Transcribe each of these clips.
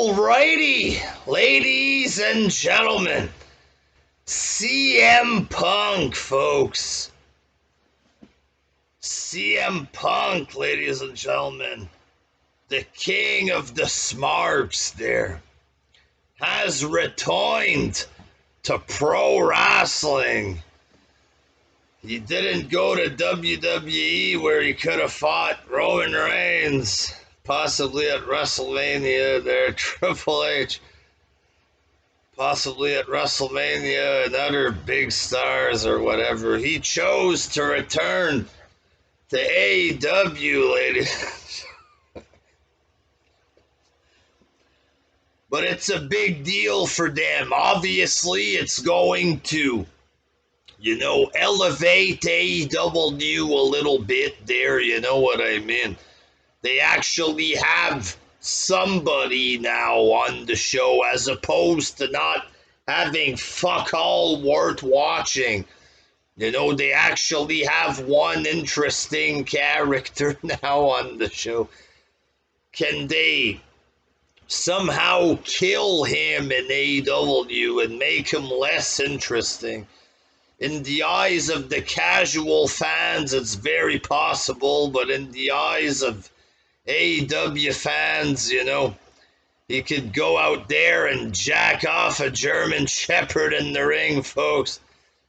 Alrighty, ladies and gentlemen, CM Punk, folks. CM Punk, ladies and gentlemen, the king of the smarts there, has returned to pro wrestling. He didn't go to WWE where he could have fought Roman Reigns, possibly at WrestleMania there, Triple H, possibly at WrestleMania and other big stars or whatever. He chose to return to AEW, ladies. But it's a big deal for them. Obviously, it's going to, elevate AEW a little bit there, you know what I mean? They actually have somebody now on the show as opposed to not having fuck all worth watching. They actually have one interesting character now on the show. Can they somehow kill him in AEW and make him less interesting? In the eyes of the casual fans, it's very possible, but in the eyes of AEW fans, he could go out there and jack off a German Shepherd in the ring, folks,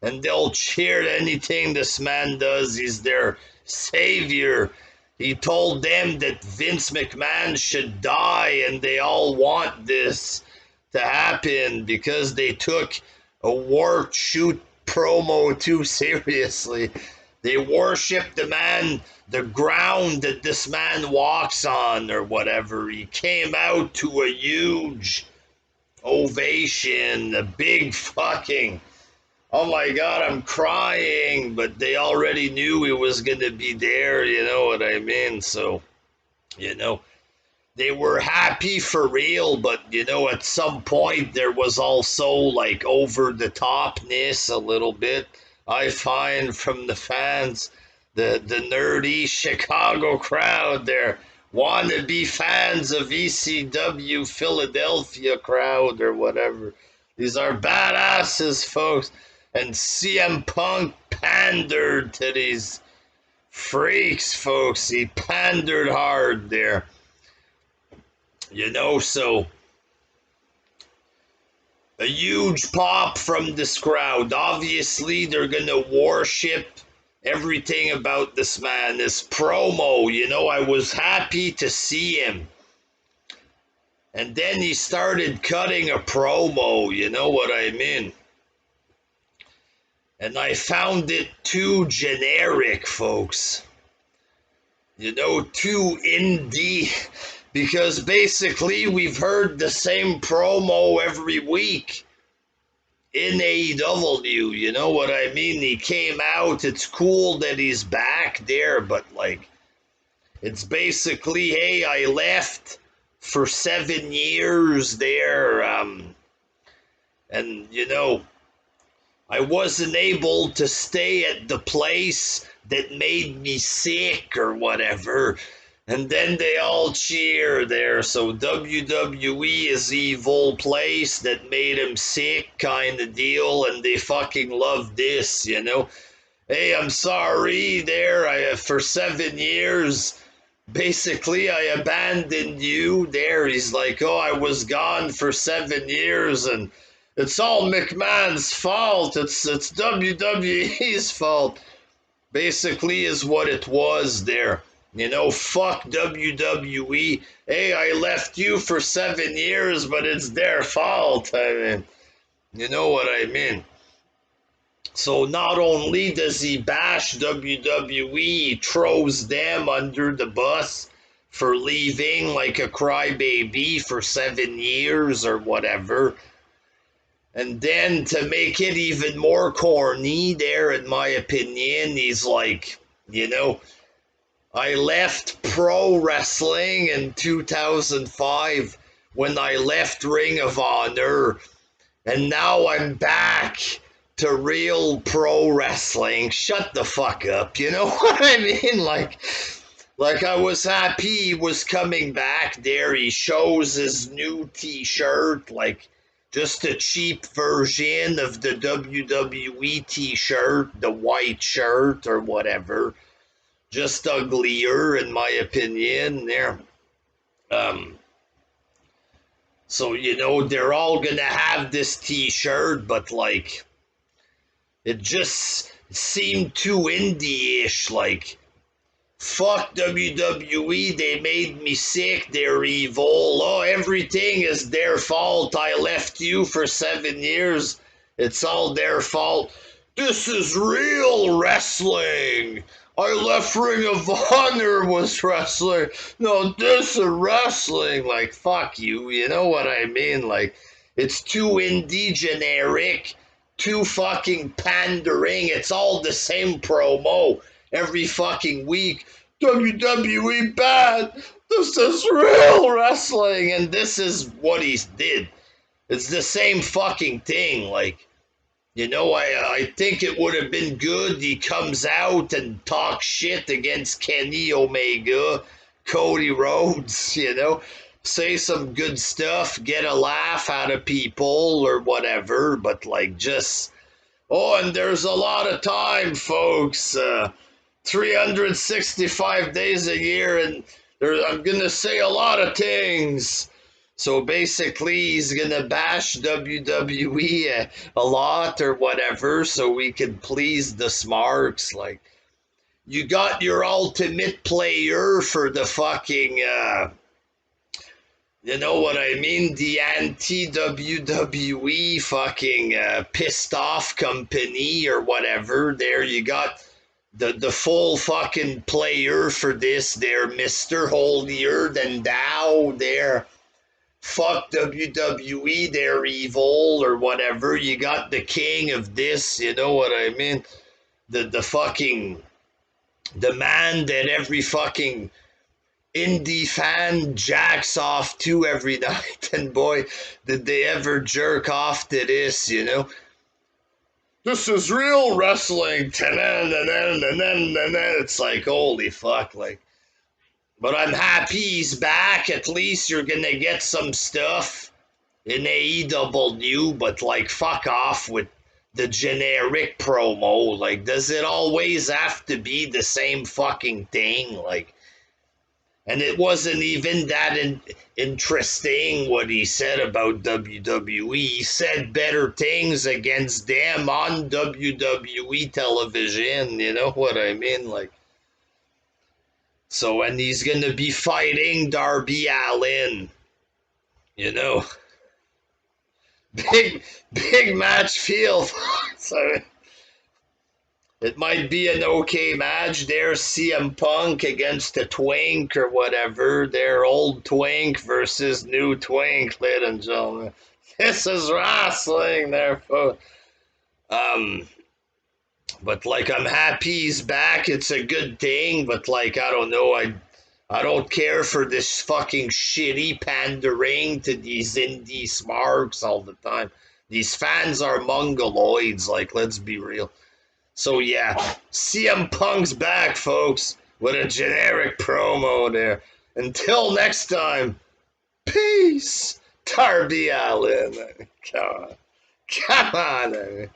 and they'll cheer anything this man does. He's their savior. He told them that Vince McMahon should die, and they all want this to happen because they took a work shoot promo too seriously. They worship the ground that this man walks on or whatever. He came out to a huge ovation, a big fucking, oh my God, I'm crying, but they already knew he was going to be there, you know what I mean? So, they were happy for real, but, at some point there was also like over the topness a little bit, I find, from the fans, the nerdy Chicago crowd there, wannabe fans of ECW Philadelphia crowd or whatever. These are badasses, folks. And CM Punk pandered to these freaks, folks. He pandered hard there. So a huge pop from this crowd. Obviously, they're going to worship everything about this man, this promo. I was happy to see him. And then he started cutting a promo, you know what I mean? And I found it too generic, folks. Too indie. Because basically we've heard the same promo every week in AEW, you know what I mean? He came out, it's cool that he's back there, but it's basically, hey, I left for 7 years there, and I wasn't able to stay at the place that made me sick or whatever. And then they all cheer there. So WWE is the evil place that made him sick kind of deal. And they fucking love this, Hey, I'm sorry there. For 7 years, basically, I abandoned you there. He's like, oh, I was gone for 7 years and it's all McMahon's fault. It's WWE's fault. Basically is what it was there. Fuck WWE. Hey, I left you for 7 years, but it's their fault. I mean, you know what I mean? So not only does he bash WWE, he throws them under the bus for leaving like a crybaby for 7 years or whatever. And then to make it even more corny there, in my opinion, he's like, I left pro wrestling in 2005 when I left Ring of Honor, and now I'm back to real pro wrestling. Shut the fuck up, you know what I mean? Like, I was happy he was coming back there. He shows his new t-shirt, like just a cheap version of the WWE t-shirt, the white shirt or whatever. Just uglier, in my opinion. There. Um, so, they're all gonna have this t-shirt, but like, it just seemed too indie-ish, like, fuck WWE, they made me sick, they're evil. Oh, everything is their fault. I left you for 7 years. It's all their fault. This is real wrestling. I left Ring of Honor was wrestling. No, this is wrestling. Like, fuck you, you know what I mean? Like, it's too indie generic, too fucking pandering. It's all the same promo every fucking week. WWE bad. This is real wrestling, and this is what he did. It's the same fucking thing. Like, I think it would have been good. He comes out and talks shit against Kenny Omega, Cody Rhodes, say some good stuff, get a laugh out of people or whatever, but like, just, oh, and there's a lot of time, folks. 365 days a year, and I'm going to say a lot of things. So basically, he's going to bash WWE a lot or whatever, so we can please the smarks. Like, you got your ultimate player for the fucking, you know what I mean? The anti-WWE fucking pissed off company or whatever. There you got the full fucking player for this. They're Mr. Holier Than Thou. They're fuck WWE. They're evil or whatever. You got the king of this. You know what I mean? The fucking, the man that every fucking indie fan jacks off to every night, and boy, did they ever jerk off to this, This is real wrestling. It's like, holy fuck, like. But I'm happy he's back. At least you're gonna get some stuff in AEW, but like, fuck off with the generic promo. Like, does it always have to be the same fucking thing? Like, and it wasn't even that interesting what he said about WWE. He said better things against them on WWE television. You know what I mean? Like, so, and he's going to be fighting Darby Allin. Big match feel. So, it might be an okay match. There's CM Punk against a twink or whatever. Their old twink versus new twink, ladies and gentlemen. This is wrestling, therefore. But like, I'm happy he's back. It's a good thing. But like, I don't know. I don't care for this fucking shitty pandering to these indie smarks all the time. These fans are mongoloids. Like, let's be real. So yeah, CM Punk's back, folks, with a generic promo there. Until next time, peace, Darby Allin. Come on,